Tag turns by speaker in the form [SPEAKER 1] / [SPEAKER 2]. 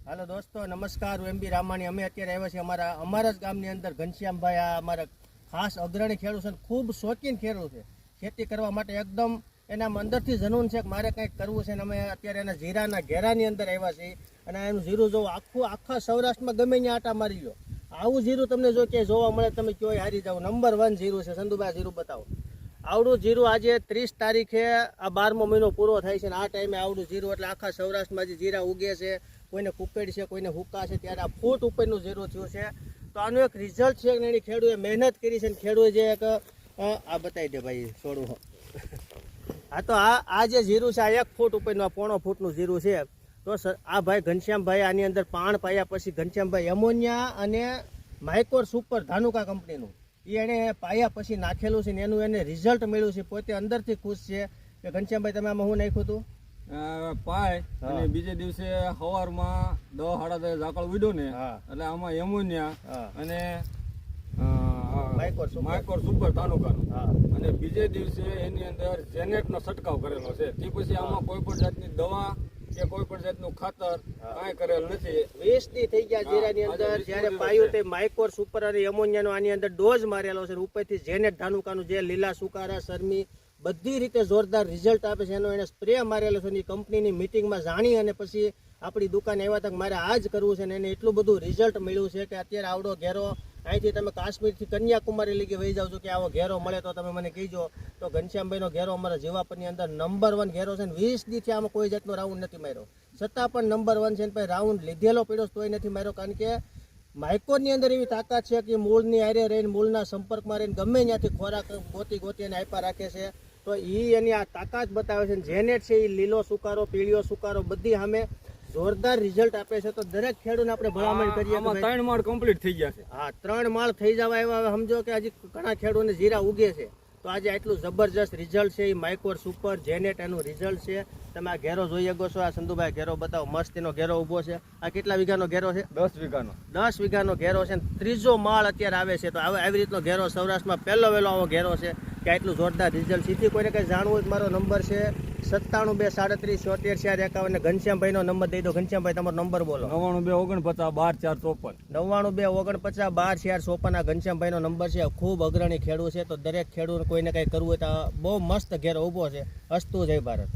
[SPEAKER 1] હાલો દોસ્તો, નમસ્કાર. હું એમબી રામાણી. અમે અત્યારે આવ્યા છીએ અમારા જ ગામની અંદર. ઘનશ્યામભાઈ આ અમારા ખાસ અગ્રણી ખેડૂત છે, ખૂબ શોખીન ખેડૂત છે. ખેતી કરવા માટે એકદમ એના અંદરથી જનૂન છે કે મારે કંઈક કરવું છે. અને અમે અત્યારે એના જીરાના ઘેરાની અંદર આવ્યા છીએ. અને એનું જીરું જોવો, આખા સૌરાષ્ટ્રમાં ગમે ત્યાં આટા મારી લો, આવું જીરું તમને જો ક્યાંય જોવા મળે તમે ક્યાંય હારી જાવ. નંબર 1 જીરું છે. સંધુભાઈ જીરું બતાવો. આવડું જીરું આજે 30 તારીખે આ 12મો મહિનો પૂરો થાય છે, અને આ ટાઈમે આવડું જીરું એટલે આખા સૌરાષ્ટ્રમાં જે જીરા ઉગે છે, કોઈને કુપેડ છે, કોઈને હુકા છે, ત્યારે આ ફૂટ ઉપરનું જીરું થયું છે. તો આનું એક રિઝલ્ટ છે કે એની ખેડૂએ મહેનત કરી છે, અને ખેડૂએ જે એક આ બતાવી દે ભાઈ છોડું. હા, તો આ જે જીરું છે આ 1 ફૂટ ઉપરનું, આ 1.5 ફૂટનું જીરું છે. તો આ ભાઈ ઘનશ્યામભાઈ આની અંદર પાણ પાયા પછી ઘનશ્યામભાઈ એમોનિયા અને માઇકોર સુપર ધાનુકા કંપનીનું એને પાયા પછી નાખેલું છે, ને એનું એને રિઝલ્ટ મળ્યું છે. પોતે અંદરથી ખુશ છે કે ઘનશ્યામભાઈ તમે આમાં શું નાખ્યું હતું?
[SPEAKER 2] પાય અને બીજે દિવસે સવારમાં 10-10:30 ઝાકળ ઉડ્યો ને, એટલે આમાં એમોનિયા અને માઇકોર સુપર ધાનુકાનું, અને બીજે દિવસે એની અંદર જેનેટનો છંટકાવ કરેલો છે. તે પછી આમાં કોઈ પણ જાતની દવા કે કોઈ પણ જાતનું ખાતર કાંઈ કરેલ નથી.
[SPEAKER 1] 20 દી થઈ ગયા જીરાની અંદર જ્યારે પાયું તે માઇકોર સુપર અને એમોનિયાનો આની અંદર ડોઝ મારેલો છે. ઉપરથી જેનેટ ધાનુકાનું જે લીલા સુકારા શરમી બધી રીતે જોરદાર રિઝલ્ટ આપે છે. એનો એને સ્પ્રે મારેલો છે. એ કંપનીની મિટિંગમાં જાણી અને પછી આપણી દુકાને આવ્યા હતા કે મારે આ જ કરવું છે, ને એને એટલું બધું રિઝલ્ટ મળ્યું છે કે અત્યારે આવડો ઘેરો અહીંથી તમે કાશ્મીરથી કન્યાકુમારી લઈ વહી જાવ છો કે આવો ઘેરો મળે તો તમે મને કહીજો. તો ઘનશ્યામભાઈનો ઘેરો અમારા જીવાપરની અંદર નંબર 1 ઘેરો છે, ને 20 દીથી આમાં કોઈ જાતનો રાઉન્ડ નથી માર્યો, છતાં પણ નંબર 1 છે. ને ભાઈ રાઉન્ડ લીધેલો પડ્યો તોય નથી માર્યો, કારણ કે માઇકોરની અંદર એવી તાકાત છે કે મૂળની આરે રહીને, મૂળના સંપર્કમાં રહીને ગમે ત્યાંથી ખોરાક ગોતી અને આપ્યા રાખે છે. તો એની આ તાકાત બતાવે છે. જેનેટ છે એ લીલો સુકારો, પીળીઓ સુકારો બધી સામે જોરદાર રિઝલ્ટ આપે છે. તો દરેક ખેડૂતને આપણે ભલામણ કરીએ કે
[SPEAKER 2] 3 માળ કમ્પ્લીટ થઈ ગયા છે.
[SPEAKER 1] હા, 3 માળ થઈ જવા એવા સમજો કે હજી ઘણા ખેડૂતોને જીરા ઉગે છે. તો આજે આટલું જબરજસ્ત રિઝલ્ટ છે. એ માઇકોર સુપર જેનેટ એનું રિઝલ્ટ છે. તમે આ ઘેરો જોઈ શકો છો. આ સંધુભાઈ ઘેરો બતાવો, મસ્ત એનો ઘેરો ઉભો છે. આ કેટલા વીઘાનો ઘેરો છે?
[SPEAKER 2] 10 વીઘાનો.
[SPEAKER 1] 10 વીઘાનો ઘેરો છે. 3જો માળ અત્યારે આવે છે. તો આવી રીતનો ઘેરો સૌરાષ્ટ્રમાં પહેલો વહેલો આવો ઘેરો છે કે આટલું જોરદાર રિઝલ્ટ. સીધી કોઈને કંઈ જાણવું હોય મારો નંબર છે 97 237 74 451. ઘનશ્યામભાઈનો નંબર દઈ દો. ઘનશ્યામભાઈ તમારો નંબર બોલો.
[SPEAKER 2] 92 49 12 454.
[SPEAKER 1] 92 49 12 454. આ ઘનશ્યામભાઈનો નંબર છે. ખૂબ અગ્રણી ખેડૂત છે. તો દરેક ખેડૂત કોઈને કંઈ કરવું હોય તો બહુ મસ્ત ઘેરો ઊભો છે. અસ્તુ જય ભારત.